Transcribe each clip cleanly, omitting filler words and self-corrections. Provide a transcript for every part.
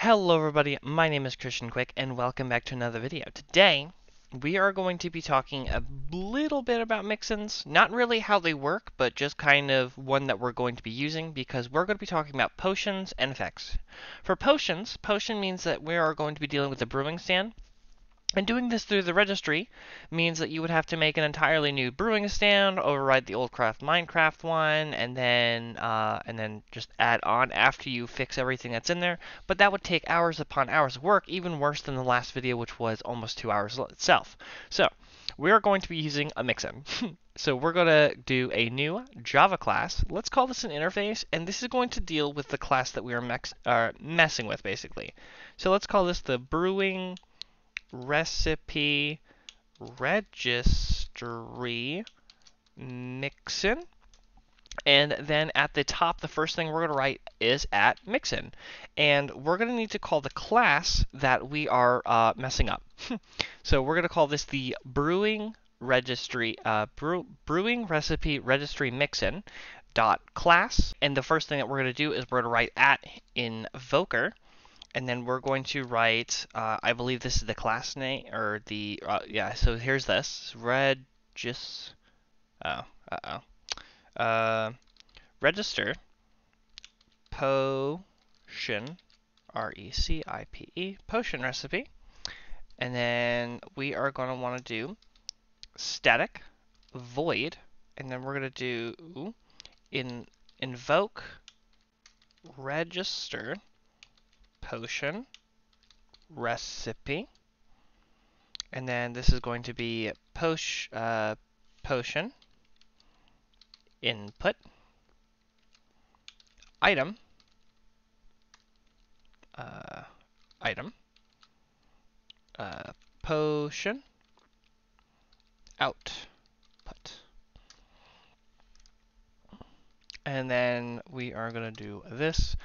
Hello everybody, my name is Christian Quick and welcome back to another video. Today, we are going to be talking a little bit about Mixins. Not really how they work, but just kind of one that we're going to be using because we're going to be talking about potions and effects. For potions, potion means that we are going to be dealing with the brewing stand. And doing this through the registry means that you would have to make an entirely new brewing stand, override the old craft Minecraft one, and then just add on after you fix everything that's in there. But that would take hours upon hours of work, even worse than the last video, which was almost 2 hours itself. So we are going to be using a Mixin. So we're going to do a new Java class. Let's call this an interface, and this is going to deal with the class that we are messing with, basically. So let's call this the brewing recipe registry Mixin. And then at the top, the first thing we're going to write is at Mixin. And we're going to need to call the class that we are messing up. So we're going to call this the brewing registry, brewing recipe registry Mixin dot class. And the first thing that we're going to do is we're going to write at invoker. And then we're going to write, I believe this is the class name, or the, yeah, so here's this, register potion, R-E-C-I-P-E, potion recipe. And then we are going to want to do static void, and then we're going to do invoke register potion recipe, and then this is going to be potion input item potion output. And then we are going to do this.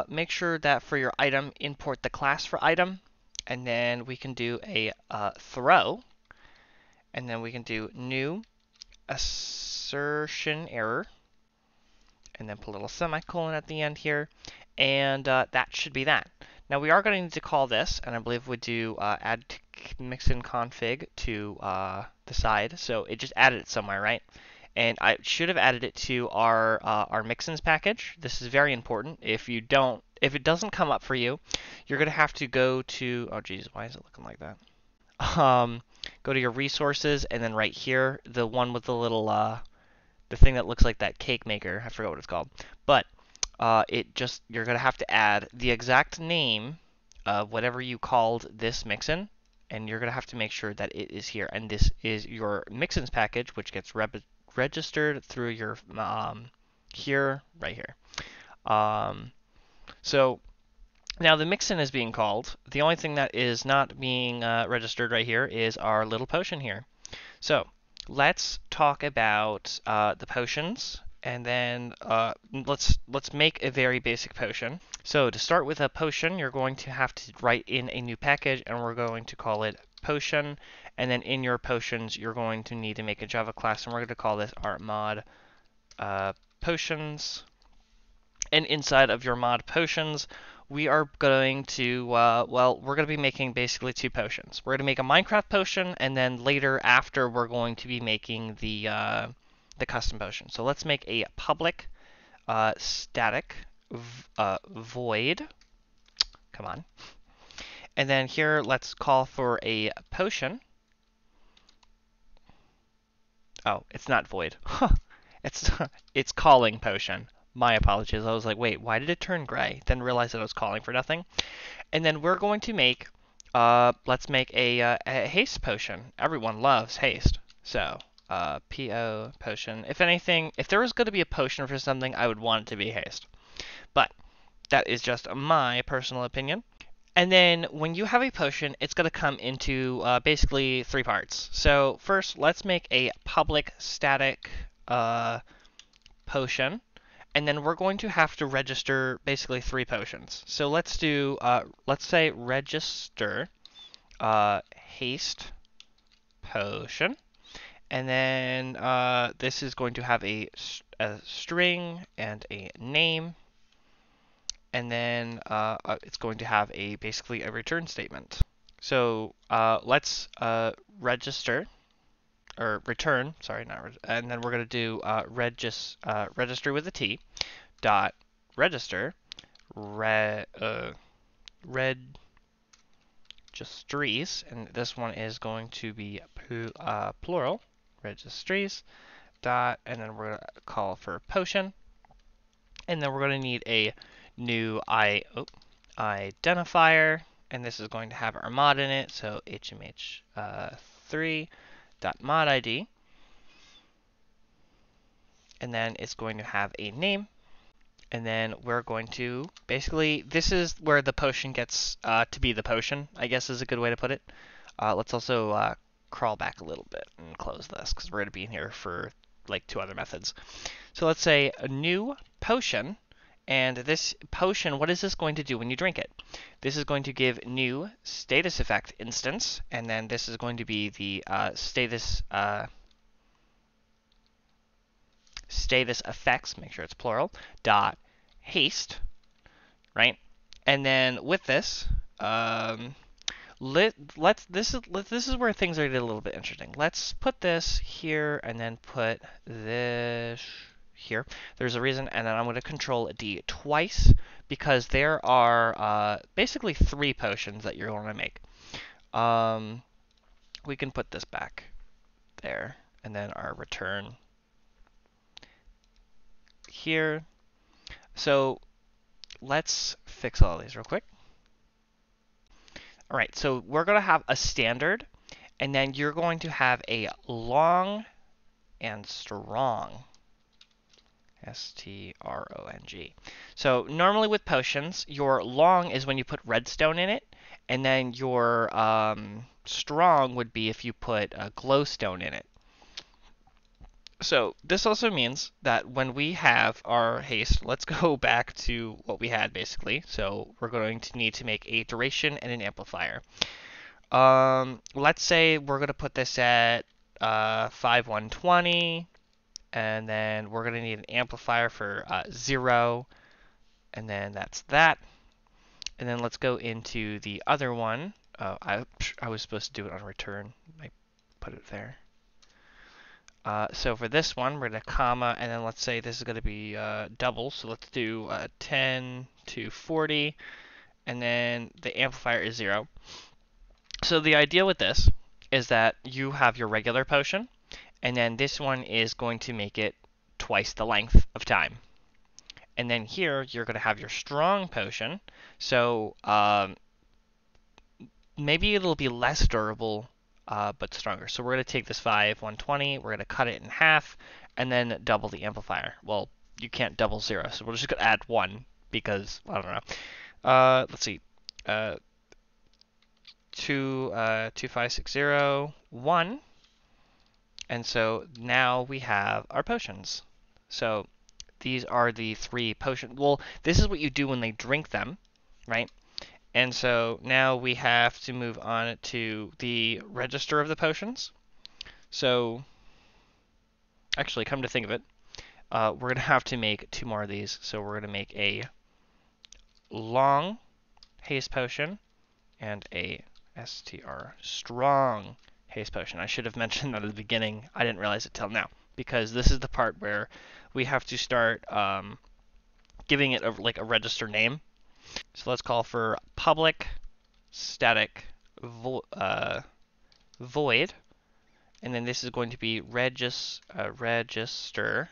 Make sure that for your item, import the class for item, and then we can do a throw, and then we can do new assertion error, and then put a little semicolon at the end here, and that should be that. Now we are going to need to call this, and I believe we do add mixin config to the side, so it just added it somewhere, right? And I should have added it to our Mixins package. This is very important. If it doesn't come up for you, you're gonna have to go to, oh geez, why is it looking like that? Go to your resources, and then right here, the one with the little the thing that looks like that cake maker. I forgot what it's called, but you're gonna have to add the exact name of whatever you called this Mixin, and you're gonna have to make sure that it is here. And this is your Mixins package, which gets registered through your right here. So now the Mixin is being called. The only thing that is not being registered right here is our little potion here. So let's talk about the potions, and then let's make a very basic potion. So to start with a potion, you're going to have to write in a new package, and we're going to call it potion. And then in your potions, you're going to need to make a Java class, and we're going to call this our mod potions. And inside of your mod potions, we are going to, we're going to be making basically two potions. We're going to make a Minecraft potion, and then later after, we're going to be making the custom potion. So let's make a public static void. Come on. And then here, let's call for a potion. Oh, it's not void. It's calling potion. My apologies. I was like, wait, why did it turn gray? Then realized that I was calling for nothing. And then we're going to make, let's make a haste potion. Everyone loves haste. So, PO potion. If anything, if there was going to be a potion for something, I would want it to be haste. But that is just my personal opinion. And then when you have a potion, it's going to come into basically three parts. So first, let's make a public static potion. And then we're going to have to register basically three potions. So let's do, let's say register haste potion. And then this is going to have a string and a name. and then it's going to have basically a return statement. So let's register or return, sorry, and then we're going to do register with a T dot register registries, and this one is going to be plural registries dot, and then we're going to call for potion, and then we're going to need a new identifier, and this is going to have our mod in it, so hmh3.modID, and then it's going to have a name, and then we're going to basically, this is where the potion gets to be the potion, I guess is a good way to put it. Let's also crawl back a little bit and close this because we're going to be in here for like 2 other methods. So let's say a new potion, and this potion, what is this going to do when you drink it? This is going to give new status effect instance, and then this is going to be the status effects, make sure it's plural, dot haste, right? And then with this, this is where things are a little bit interesting. Let's put this here and then put this here. There's a reason, and then I'm going to control D twice because there are basically 3 potions that you're going to make. We can put this back there, and then our return here. So let's fix all these real quick. All right, so we're going to have a standard, and then you're going to have a long and strong. S-T-R-O-N-G. So normally with potions, your long is when you put redstone in it, and then your strong would be if you put glowstone in it. So this also means that when we have our haste, let's go back to what we had basically. So we're going to need to make a duration and an amplifier. Let's say we're going to put this at 5120, and then we're going to need an amplifier for 0, and then that's that. And then let's go into the other one. I was supposed to do it on return. I put it there. So for this one, we're going to comma, and then let's say this is going to be double. So let's do 10 to 40, and then the amplifier is 0. So the idea with this is that you have your regular potion, and then this one is going to make it twice the length of time. And then here, you're going to have your strong potion. So maybe it'll be less durable, but stronger. So we're going to take this 5120, we're going to cut it in half, and then double the amplifier. Well, you can't double 0, so we're just going to add 1 because, I don't know. Let's see. 2560, 1. And so now we have our potions. So these are the 3 potions. Well, this is what you do when they drink them, right? And so now we have to move on to the register of the potions. So actually, come to think of it, we're going to have to make 2 more of these. So we're going to make a long haste potion and a STR strong haste potion. I should have mentioned that at the beginning. I didn't realize it till now, because this is the part where we have to start giving it like a register name. So let's call for public static void, and then this is going to be register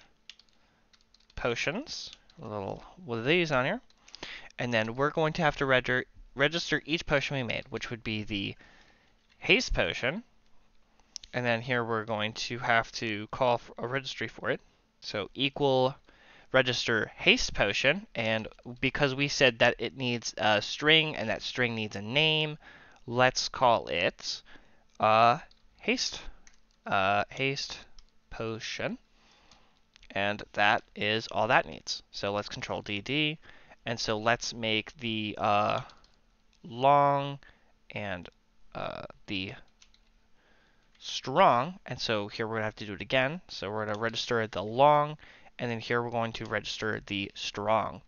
potions. A little with these on here, and then we're going to have to register each potion we made, which would be the haste potion. And then here we're going to have to call for a registry for it. So equal register haste potion, and because we said that it needs a string and that string needs a name, let's call it haste potion, and that is all that needs. So let's control DD, and so let's make the long and the strong, and so here we're going to have to do it again. So we're going to register the long, and then here we're going to register the strong.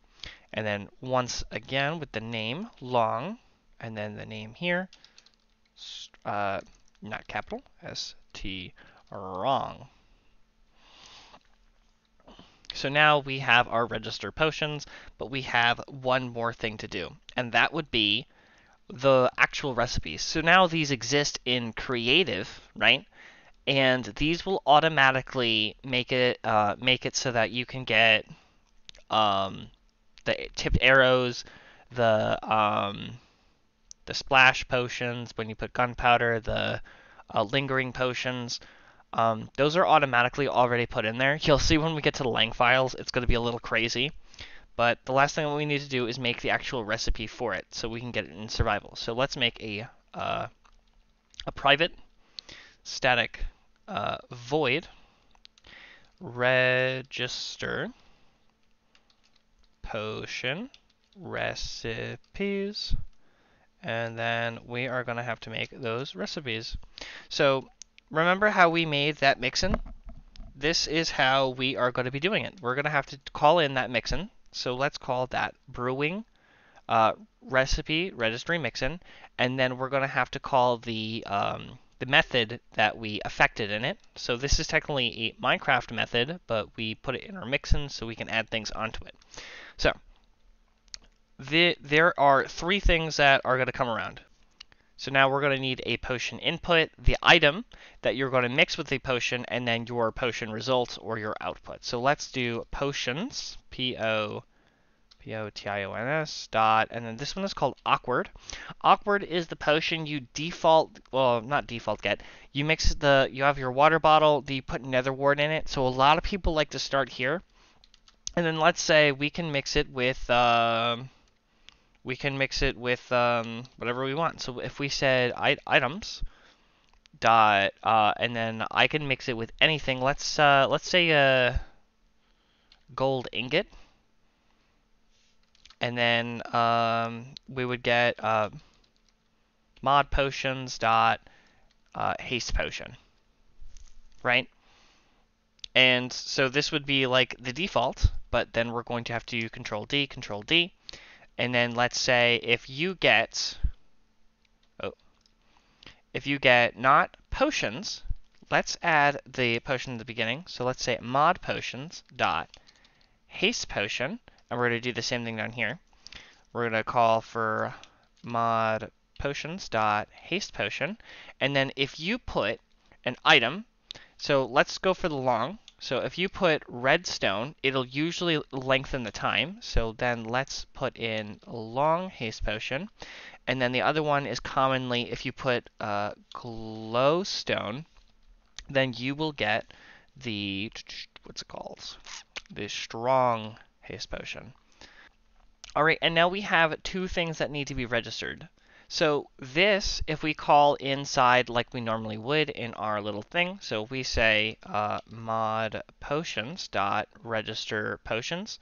And then once again with the name long, and then the name here, not capital, ST wrong. So now we have our register potions, but we have one more thing to do, and that would be the actual recipes. So now these exist in creative, right? And these will automatically make it so that you can get the tipped arrows, the splash potions when you put gunpowder, the lingering potions. Those are automatically already put in there. You'll see when we get to the lang files, it's going to be a little crazy. But the last thing that we need to do is make the actual recipe for it so we can get it in survival. So let's make a private static void register potion recipes, and then we are going to have to make those recipes. So remember how we made that Mixin? This is how we are going to be doing it. We're going to have to call in that Mixin. So let's call that brewing recipe registry Mixin, and then we're going to have to call the method that we affected in it. So this is technically a Minecraft method, but we put it in our Mixin so we can add things onto it. So there are three things that are going to come around. So now we're going to need a potion input, the item that you're going to mix with the potion, and then your potion results or your output. So let's do potions, P-O-T-I-O-N-S dot, and then this one is called awkward. Awkward is the potion you not default get. You have your water bottle, you put nether wart in it. So a lot of people like to start here. And then let's say we can mix it with whatever we want. So if we said items dot and then I can mix it with anything. Let's say a gold ingot, and then we would get mod potions dot haste potion, right? And so this would be like the default, but then we're going to have to control D, and then let's say if you get not potions, let's add the potion at the beginning. So let's say mod potions dot haste potion, and we're going to do the same thing down here. We're going to call for mod potions dot haste potion, and then if you put an item, so let's go for the long. So if you put redstone, it'll usually lengthen the time. So then let's put in long haste potion. And then the other one is commonly if you put glowstone, then you will get the, what's it called? The strong haste potion. All right, and now we have two things that need to be registered. So this, if we call inside like we normally would in our little thing, so if we say mod potions dot register potions,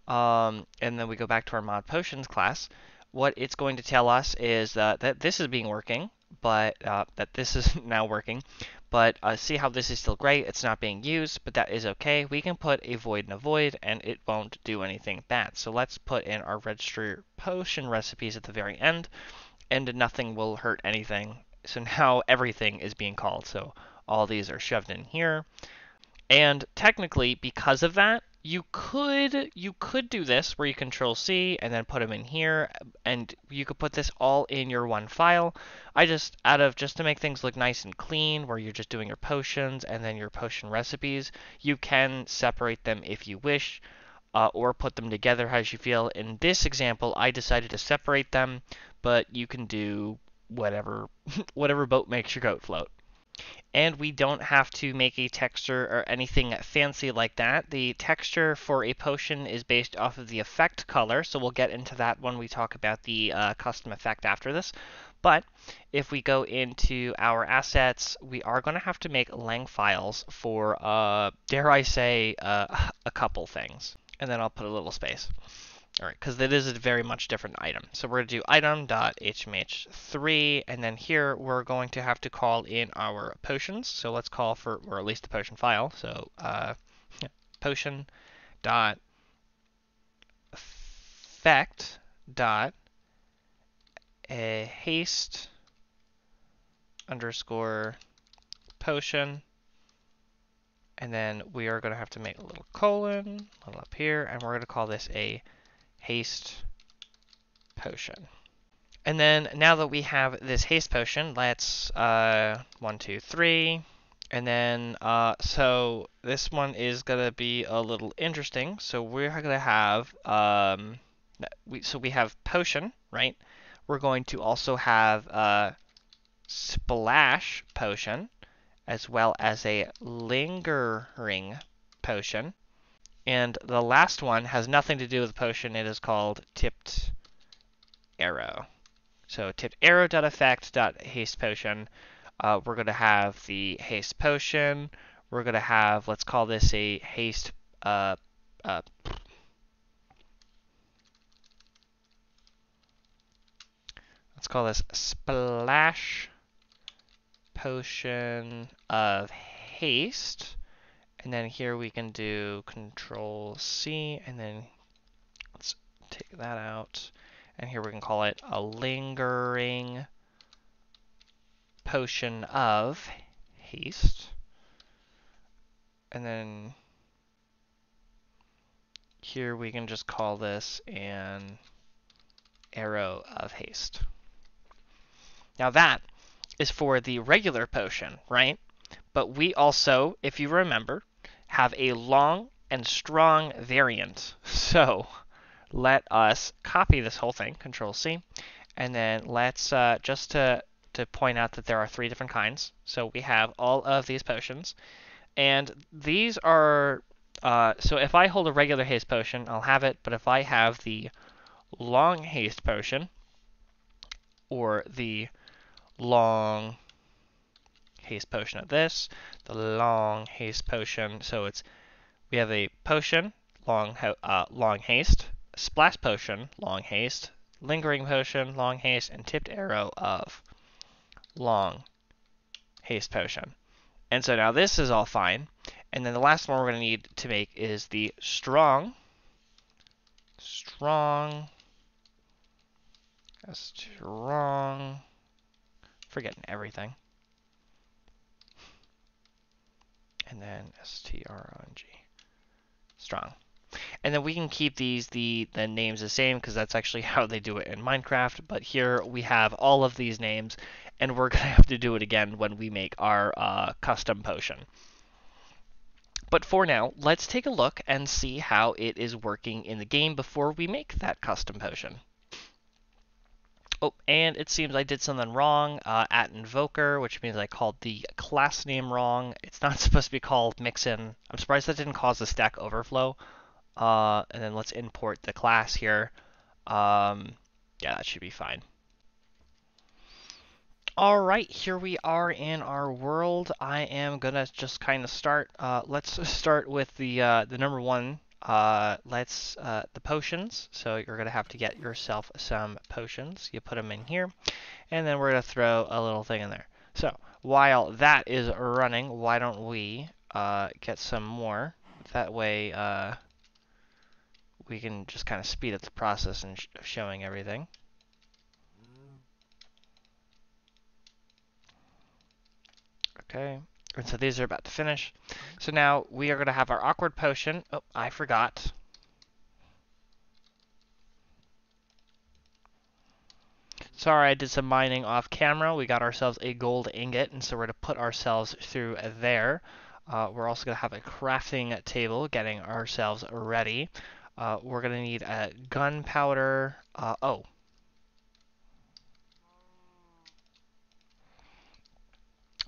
and then we go back to our mod potions class, what it's going to tell us is that this is working, but that this is now working. But see how this is still gray? It's not being used, but that is okay. We can put a void in a void, and it won't do anything bad. So let's put in our register potion recipes at the very end, and nothing will hurt anything. So now everything is being called. So all these are shoved in here. And technically, because of that, you could do this where you control C and then put them in here, and you could put this all in your one file. Just to make things look nice and clean, where you're just doing your potions and then your potion recipes, you can separate them if you wish, or put them together as you feel. In this example, I decided to separate them, but you can do whatever boat makes your goat float. And we don't have to make a texture or anything fancy like that. The texture for a potion is based off of the effect color, so we'll get into that when we talk about the custom effect after this. But if we go into our assets, we are going to have to make lang files for, dare I say, a couple things. And then I'll put a little space. All right, because it is a very much different item. So we're going to do item.hmh3, and then here we're going to have to call in our potions. So let's call for, or at least the potion file. So potion dot effect dot a haste underscore potion, and then we are going to have to make a little colon, a little up here, and we're going to call this a haste potion. And then now that we have this haste potion, let's 1, 2, 3, and then so this one is going to be a little interesting. So we're going to have we have potion, right? We're going to also have splash potion, as well as a lingering potion. And the last one has nothing to do with potion. It is called tipped arrow. So tipped arrow.effect.haste potion. We're going to have the haste potion. We're going to have, let's call this a haste let's call this splash potion of haste. And then here we can do Control C, and then let's take that out. And here we can call it a lingering potion of haste. And then here we can just call this an arrow of haste. Now that is for the regular potion, right? But we also, if you remember, have a long and strong variant. So let us copy this whole thing, Control C, and then let's just to point out that there are 3 different kinds. So we have all of these potions, and these are so if I hold a regular haste potion, I'll have it, but if I have the long haste potion or the long haste potion of this, the long haste potion, so we have a potion, long haste, splash potion, long haste, lingering potion, long haste, and tipped arrow of long haste potion. And so now this is all fine. And then the last one we're going to need to make is the strong, forgetting everything. And then strong, strong. And then we can keep these the names the same because that's actually how they do it in Minecraft. But here we have all of these names, and we're going to have to do it again when we make our custom potion. But for now, let's take a look and see how it is working in the game before we make that custom potion. Oh, and it seems I did something wrong at Invoker, which means I called the class name wrong. It's not supposed to be called Mixin. I'm surprised that didn't cause the stack overflow. And then let's import the class here. Yeah, that should be fine. All right, here we are in our world. I am gonna just kind of start. Let's start with the number 1. The potions. So you're gonna have to get yourself some potions. You put them in here, and then we're gonna throw a little thing in there. So while that is running, why don't we get some more? That way we can just kind of speed up the process and showing everything. Okay, and so these are about to finish. So now we are going to have our awkward potion. Oh, I forgot. Sorry, I did some mining off camera. We got ourselves a gold ingot, and so we're going to put ourselves through there. We're also going to have a crafting table, getting ourselves ready. We're going to need a gunpowder. Oh.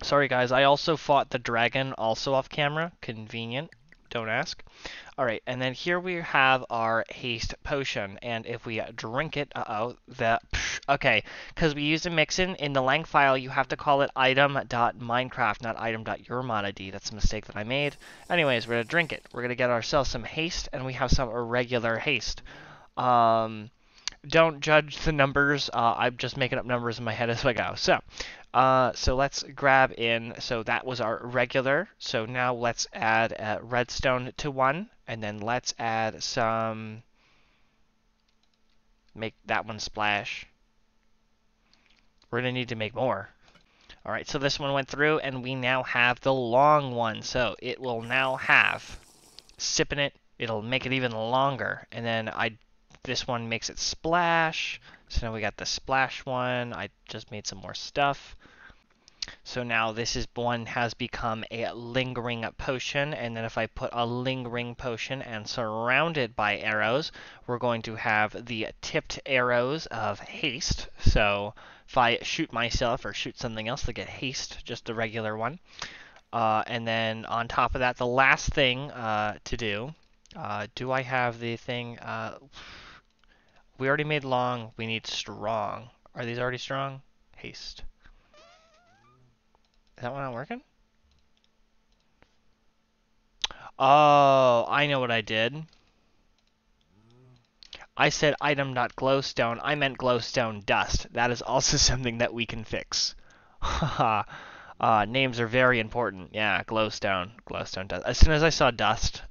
Sorry guys, I also fought the dragon also off camera. Convenient, don't ask. Alright, and then here we have our haste potion, and if we drink it, okay, because we use a mixin, in the lang file you have to call it item.minecraft, not item.yourmodid. That's a mistake that I made. Anyways, we're going to drink it. We're going to get ourselves some haste, and we have some irregular haste. Don't judge the numbers. I'm just making up numbers in my head as I go. So let's grab in. So that was our regular. So now let's add redstone to 1, and then let's add some make that one splash. We're going to need to make more. All right, so this one went through, and we now have the long one. So it will now have sipping it. It'll make it even longer, and then this one makes it splash. So now we got the splash one. I just made some more stuff. So now this one has become a lingering potion, and then if I put a lingering potion and surround it by arrows, we're going to have the tipped arrows of haste. So if I shoot myself or shoot something else, they get haste, just the regular one. And then on top of that, the last thing to do, do I have the thing? We already made long, we need strong. Are these already strong? Haste. Is that one not working? Oh, I know what I did. I said item.glowstone. I meant glowstone dust. That is also something that we can fix. Haha. Names are very important. Yeah, glowstone. Glowstone dust. As soon as I saw dust,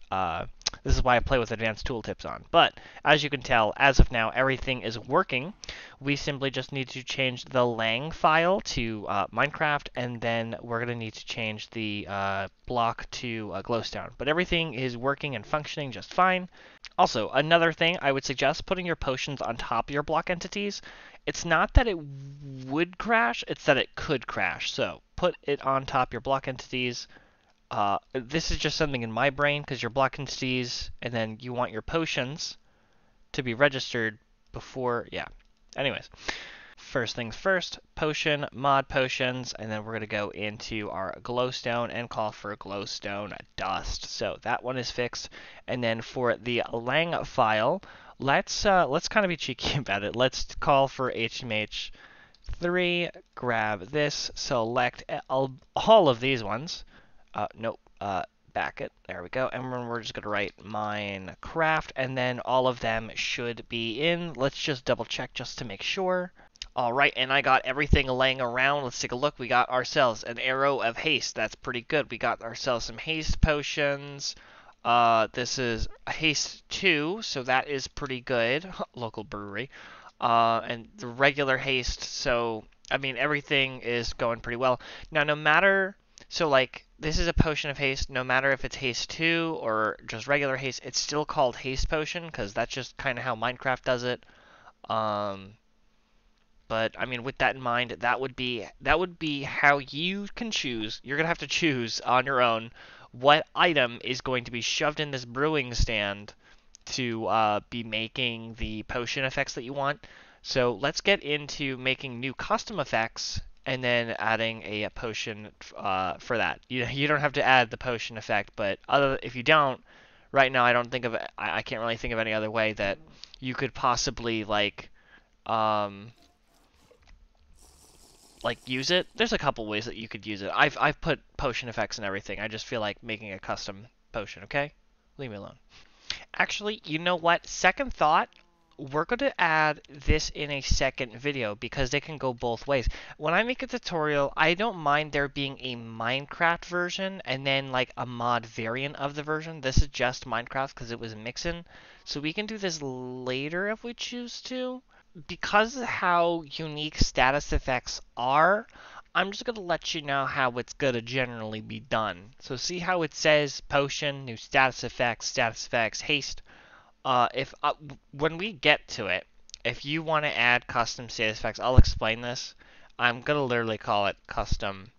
this is why I play with advanced tooltips on. But, as you can tell, as of now, everything is working. We simply just need to change the lang file to Minecraft, and then we're going to need to change the block to glowstone. But everything is working and functioning just fine. Also, another thing, I would suggest putting your potions on top of your block entities. It's not that it would crash, it's that it could crash. So, put it on top of your block entities. This is just something in my brain, because your block entities, and then you want your potions to be registered before, yeah. Anyways, first things first, potion, mod potions, and then we're going to go into our glowstone and call for glowstone dust. So that one is fixed. And then for the lang file, let's kind of be cheeky about it. Let's call for HMH3, grab this, select all of these ones. Nope, back it, there we go, and we're just going to write Minecraft, and then all of them should be in. Let's just double check just to make sure. Alright, and I got everything laying around. Let's take a look. We got ourselves an arrow of haste. That's pretty good. We got ourselves some haste potions. This is haste 2, so that is pretty good. Local brewery. And the regular haste, so, I mean, everything is going pretty well. Now, no matter... So, like, this is a potion of haste. No matter if it's haste 2 or just regular haste, it's still called haste potion, because that's just kind of how Minecraft does it. But, I mean, with that in mind, that would be how you can choose. You're going to have to choose on your own what item is going to be shoved in this brewing stand to be making the potion effects that you want. So, let's get into making new custom effects, and then adding a potion for that. You don't have to add the potion effect, but if you don't, right now I can't really think of any other way that you could possibly like use it. There's a couple ways that you could use it. I've put potion effects and everything. I just feel like making a custom potion. Okay, leave me alone. Actually, you know what? Second thought. We're going to add this in a second video because they can go both ways. When I make a tutorial, I don't mind there being a Minecraft version and then like a mod variant of the version. This is just Minecraft because it was Mixin. So we can do this later if we choose to. Because of how unique status effects are, I'm just going to let you know how it's going to generally be done. So see how it says potion, new status effects, haste. When we get to it, if you want to add custom status effects, I'll explain this. I'm going to literally call it custom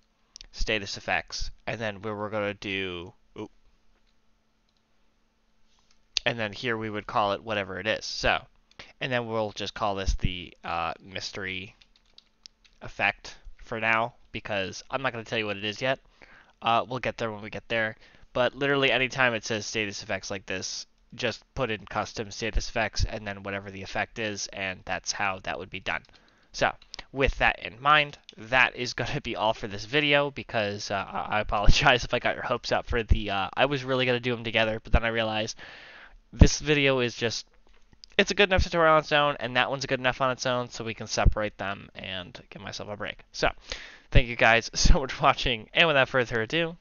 status effects, and then we're going to do, and then here we would call it whatever it is. So, and then we'll just call this the mystery effect for now, because I'm not going to tell you what it is yet. We'll get there when we get there. But literally anytime it says status effects like this, just put in custom status effects and then whatever the effect is, and that's how that would be done. So, with that in mind, that is going to be all for this video, because I apologize if I got your hopes up for the... I was really going to do them together, but then I realized this video is just... It's a good enough tutorial on its own, and that one's good enough on its own, so we can separate them and give myself a break. So, thank you guys so much for watching, and without further ado,